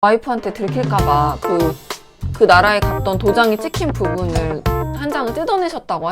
와이프한테 들킬까봐 그 나라에 갔던 도장이 찍힌 부분을 한 장을 뜯어내셨다고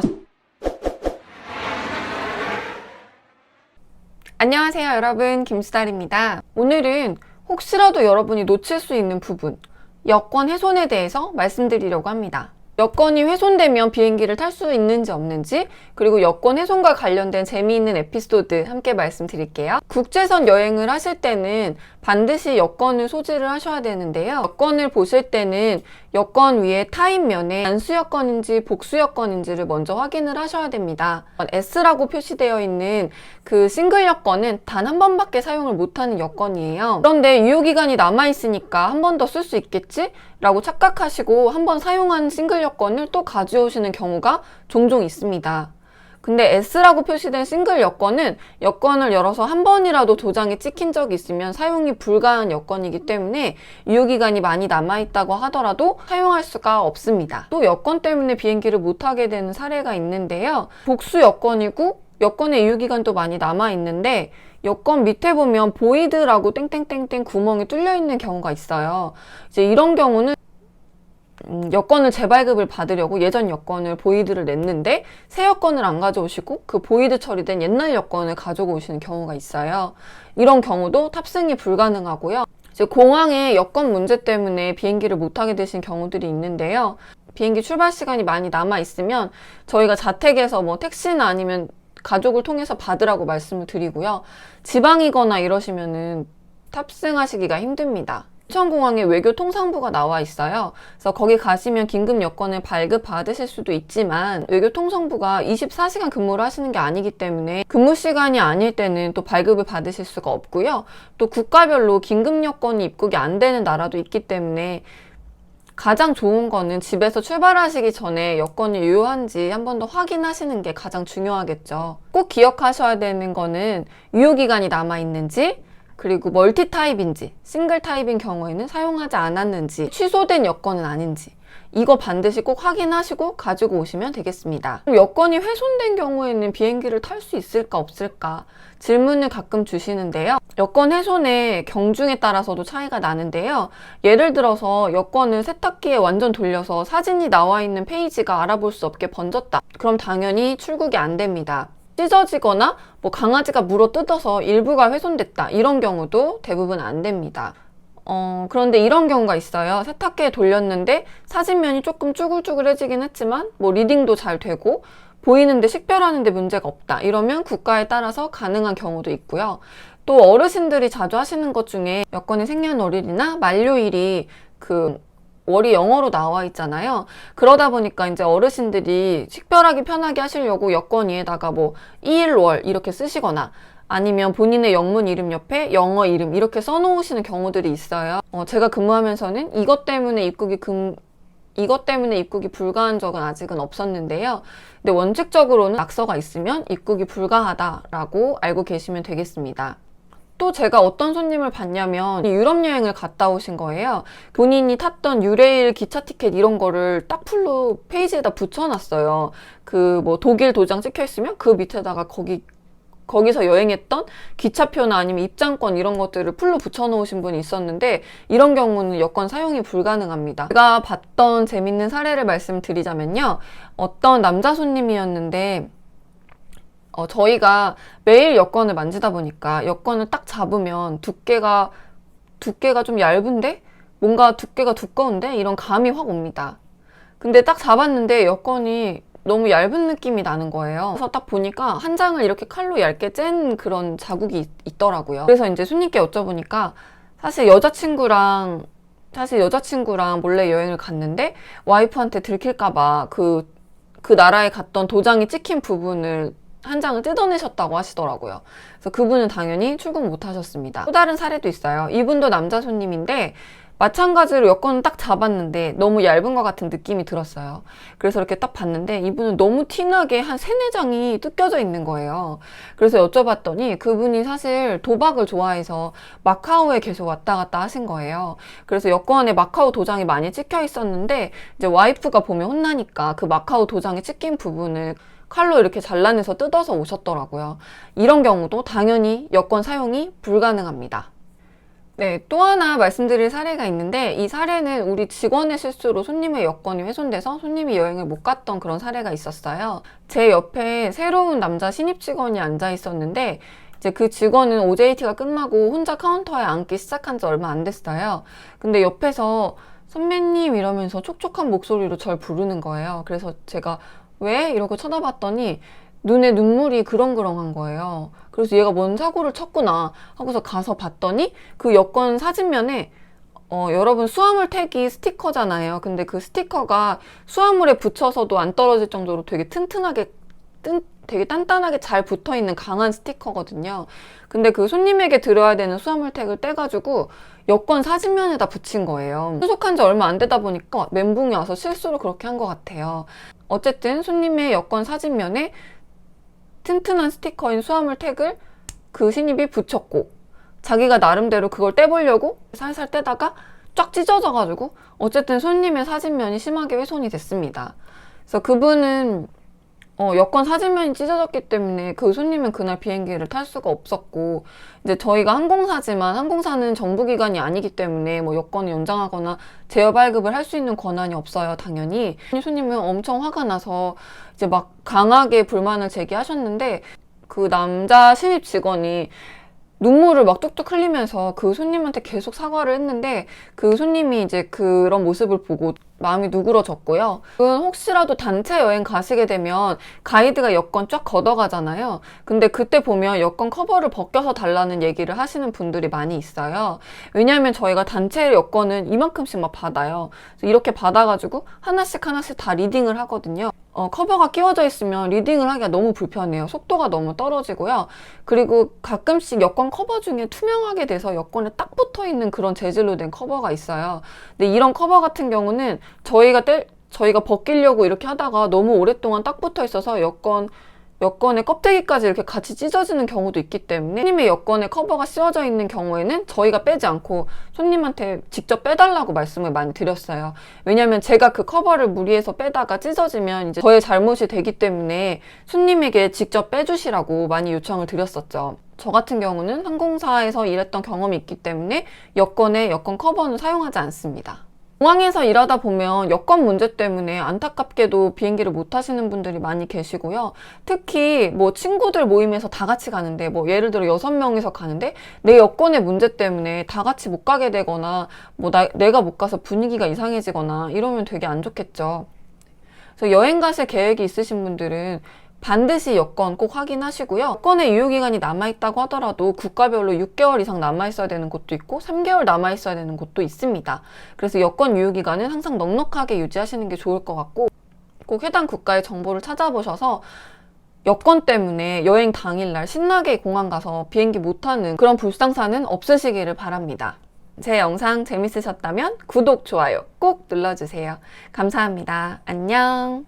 안녕하세요 여러분, 김수달입니다. 오늘은 혹시라도 여러분이 놓칠 수 있는 부분, 여권 훼손에 대해서 말씀드리려고 합니다. 여권이 훼손되면 비행기를 탈 수 있는지 없는지, 그리고 여권 훼손과 관련된 재미있는 에피소드 함께 말씀드릴게요. 국제선 여행을 하실 때는 반드시 여권을 소지를 하셔야 되는데요. 여권을 보실 때는 여권 위에 타입면에 단수 여권인지 복수 여권인지를 먼저 확인을 하셔야 됩니다. S라고 표시되어 있는 그 싱글 여권은 단 한 번밖에 사용을 못하는 여권이에요. 그런데 유효기간이 남아있으니까 한 번 더 쓸 수 있겠지? 라고 착각하시고 한 번 사용한 싱글 여권을 또 가져오시는 경우가 종종 있습니다. 근데 S라고 표시된 싱글 여권은 여권을 열어서 한 번이라도 도장이 찍힌 적이 있으면 사용이 불가한 여권이기 때문에 유효기간이 많이 남아있다고 하더라도 사용할 수가 없습니다. 또 여권 때문에 비행기를 못 타게 되는 사례가 있는데요. 복수 여권이고 여권의 유효기간도 많이 남아있는데 여권 밑에 보면 보이드라고 땡땡땡땡 구멍이 뚫려 있는 경우가 있어요. 이제 이런 경우는 여권을 재발급을 받으려고 예전 여권을 보이드를 냈는데 새 여권을 안 가져오시고 그 보이드 처리된 옛날 여권을 가지고 오시는 경우가 있어요. 이런 경우도 탑승이 불가능하고요. 이제 공항에 여권 문제 때문에 비행기를 못 타게 되신 경우들이 있는데요. 비행기 출발 시간이 많이 남아 있으면 저희가 자택에서 뭐 택시나 아니면 가족을 통해서 받으라고 말씀을 드리고요. 지방이거나 이러시면은 탑승하시기가 힘듭니다. 인천공항에 외교통상부가 나와 있어요. 그래서 거기 가시면 긴급 여권을 발급 받으실 수도 있지만 외교통상부가 24시간 근무를 하시는 게 아니기 때문에 근무 시간이 아닐 때는 또 발급을 받으실 수가 없고요. 또 국가별로 긴급 여권이 입국이 안 되는 나라도 있기 때문에 가장 좋은 거는 집에서 출발하시기 전에 여권이 유효한지 한 번 더 확인하시는 게 가장 중요하겠죠. 꼭 기억하셔야 되는 거는 유효기간이 남아있는지, 그리고 멀티 타입인지 싱글 타입인 경우에는 사용하지 않았는지, 취소된 여권은 아닌지 이거 반드시 꼭 확인하시고 가지고 오시면 되겠습니다. 여권이 훼손된 경우에는 비행기를 탈 수 있을까 없을까 질문을 가끔 주시는데요. 여권 훼손의 경중에 따라서도 차이가 나는데요. 예를 들어서 여권을 세탁기에 완전 돌려서 사진이 나와 있는 페이지가 알아볼 수 없게 번졌다. 그럼 당연히 출국이 안 됩니다. 찢어지거나 뭐 강아지가 물어 뜯어서 일부가 훼손됐다. 이런 경우도 대부분 안 됩니다. 그런데 이런 경우가 있어요. 세탁기에 돌렸는데 사진면이 조금 쭈글쭈글해지긴 했지만 뭐 리딩도 잘 되고 보이는데 식별하는데 문제가 없다. 이러면 국가에 따라서 가능한 경우도 있고요. 또 어르신들이 자주 하시는 것 중에 여권의 생년월일이나 만료일이 월이 영어로 나와 있잖아요. 그러다 보니까 이제 어르신들이 식별하기 편하게 하시려고 여권 위에다가 뭐 2일 이렇게 쓰시거나 아니면 본인의 영문 이름 옆에 영어 이름 이렇게 써놓으시는 경우들이 있어요. 제가 근무하면서는 이것 때문에 입국이 불가한 적은 아직은 없었는데요. 근데 원칙적으로는 낙서가 있으면 입국이 불가하다라고 알고 계시면 되겠습니다. 또 제가 어떤 손님을 봤냐면 유럽 여행을 갔다 오신 거예요. 본인이 탔던 유레일 기차 티켓 이런 거를 딱 풀로 페이지에다 붙여놨어요. 뭐 독일 도장 찍혀 있으면 그 밑에다가 거기서 여행했던 기차표나 아니면 입장권 이런 것들을 풀로 붙여놓으신 분이 있었는데 이런 경우는 여권 사용이 불가능합니다. 제가 봤던 재밌는 사례를 말씀드리자면요. 어떤 남자 손님이었는데 저희가 매일 여권을 만지다 보니까 여권을 딱 잡으면 두께가 좀 얇은데? 뭔가 두께가 두꺼운데? 이런 감이 확 옵니다. 근데 딱 잡았는데 여권이 너무 얇은 느낌이 나는 거예요. 그래서 딱 보니까 한 장을 이렇게 칼로 얇게 짠 그런 자국이 있더라고요. 그래서 이제 손님께 여쭤보니까 사실 여자친구랑 몰래 여행을 갔는데 와이프한테 들킬까봐 그 나라에 갔던 도장이 찍힌 부분을 한 장을 뜯어내셨다고 하시더라고요. 그래서 그분은 당연히 출국 못 하셨습니다. 또 다른 사례도 있어요. 이분도 남자 손님인데 마찬가지로 여권을 딱 잡았는데 너무 얇은 것 같은 느낌이 들었어요. 그래서 이렇게 딱 봤는데 이분은 너무 티나게 한 3-4장이 뜯겨져 있는 거예요. 그래서 여쭤봤더니 그분이 사실 도박을 좋아해서 마카오에 계속 왔다 갔다 하신 거예요. 그래서 여권에 마카오 도장이 많이 찍혀 있었는데 이제 와이프가 보면 혼나니까 그 마카오 도장이 찍힌 부분을 칼로 이렇게 잘라내서 뜯어서 오셨더라고요. 이런 경우도 당연히 여권 사용이 불가능합니다. 네, 또 하나 말씀드릴 사례가 있는데 이 사례는 우리 직원의 실수로 손님의 여권이 훼손돼서 손님이 여행을 못 갔던 그런 사례가 있었어요. 제 옆에 새로운 남자 신입 직원이 앉아 있었는데 이제 그 직원은 OJT가 끝나고 혼자 카운터에 앉기 시작한 지 얼마 안 됐어요. 근데 옆에서 선배님 이러면서 촉촉한 목소리로 절 부르는 거예요. 그래서 제가 왜? 이러고 쳐다봤더니 눈에 눈물이 그렁그렁한 거예요. 그래서 얘가 뭔 사고를 쳤구나 하고서 가서 봤더니 그 여권 사진면에 여러분 수화물 태기 스티커잖아요. 근데 그 스티커가 수화물에 붙여서도 안 떨어질 정도로 되게 튼튼하게 되게 단단하게 잘 붙어있는 강한 스티커거든요. 근데 그 손님에게 들어야 되는 수화물 택을 떼가지고 여권 사진면에다 붙인 거예요. 수속한 지 얼마 안 되다 보니까 멘붕이 와서 실수로 그렇게 한 것 같아요. 어쨌든 손님의 여권 사진면에 튼튼한 스티커인 수화물 택을 그 신입이 붙였고 자기가 나름대로 그걸 떼보려고 살살 떼다가 쫙 찢어져가지고 어쨌든 손님의 사진면이 심하게 훼손이 됐습니다. 그래서 그분은 여권 사진면이 찢어졌기 때문에 그 손님은 그날 비행기를 탈 수가 없었고 이제 저희가 항공사지만 항공사는 정부기관이 아니기 때문에 뭐 여권을 연장하거나 제어 발급을 할 수 있는 권한이 없어요. 당연히 손님은 엄청 화가 나서 이제 막 강하게 불만을 제기하셨는데 그 남자 신입 직원이 눈물을 막 뚝뚝 흘리면서 그 손님한테 계속 사과를 했는데 그 손님이 이제 그런 모습을 보고 마음이 누그러졌고요. 혹시라도 단체 여행 가시게 되면 가이드가 여권 쫙 걷어가잖아요. 근데 그때 보면 여권 커버를 벗겨서 달라는 얘기를 하시는 분들이 많이 있어요. 왜냐하면 저희가 단체 여권은 이만큼씩 막 받아요. 이렇게 받아가지고 하나씩 다 리딩을 하거든요. 커버가 끼워져 있으면 리딩을 하기가 너무 불편해요. 속도가 너무 떨어지고요. 그리고 가끔씩 여권 커버 중에 투명하게 돼서 여권에 딱 붙어있는 그런 재질로 된 커버가 있어요. 근데 이런 커버 같은 경우는 저희가 벗기려고 이렇게 하다가 너무 오랫동안 딱 붙어 있어서 여권의 껍데기까지 이렇게 같이 찢어지는 경우도 있기 때문에 손님의 여권에 커버가 씌워져 있는 경우에는 저희가 빼지 않고 손님한테 직접 빼달라고 말씀을 많이 드렸어요. 왜냐면 제가 그 커버를 무리해서 빼다가 찢어지면 이제 저의 잘못이 되기 때문에 손님에게 직접 빼주시라고 많이 요청을 드렸었죠. 저 같은 경우는 항공사에서 일했던 경험이 있기 때문에 여권 커버는 사용하지 않습니다. 공항에서 일하다 보면 여권 문제 때문에 안타깝게도 비행기를 못 타시는 분들이 많이 계시고요. 특히 뭐 친구들 모임에서 다 같이 가는데 뭐 예를 들어 6명이서 가는데 내 여권의 문제 때문에 다 같이 못 가게 되거나 뭐 내가 못 가서 분위기가 이상해지거나 이러면 되게 안 좋겠죠. 그래서 여행 가실 계획이 있으신 분들은 반드시 여권 꼭 확인하시고요. 여권의 유효기간이 남아있다고 하더라도 국가별로 6개월 이상 남아있어야 되는 곳도 있고 3개월 남아있어야 되는 곳도 있습니다. 그래서 여권 유효기간은 항상 넉넉하게 유지하시는 게 좋을 것 같고 꼭 해당 국가의 정보를 찾아보셔서 여권 때문에 여행 당일날 신나게 공항 가서 비행기 못 타는 그런 불상사는 없으시기를 바랍니다. 제 영상 재밌으셨다면 구독, 좋아요 꼭 눌러주세요. 감사합니다. 안녕.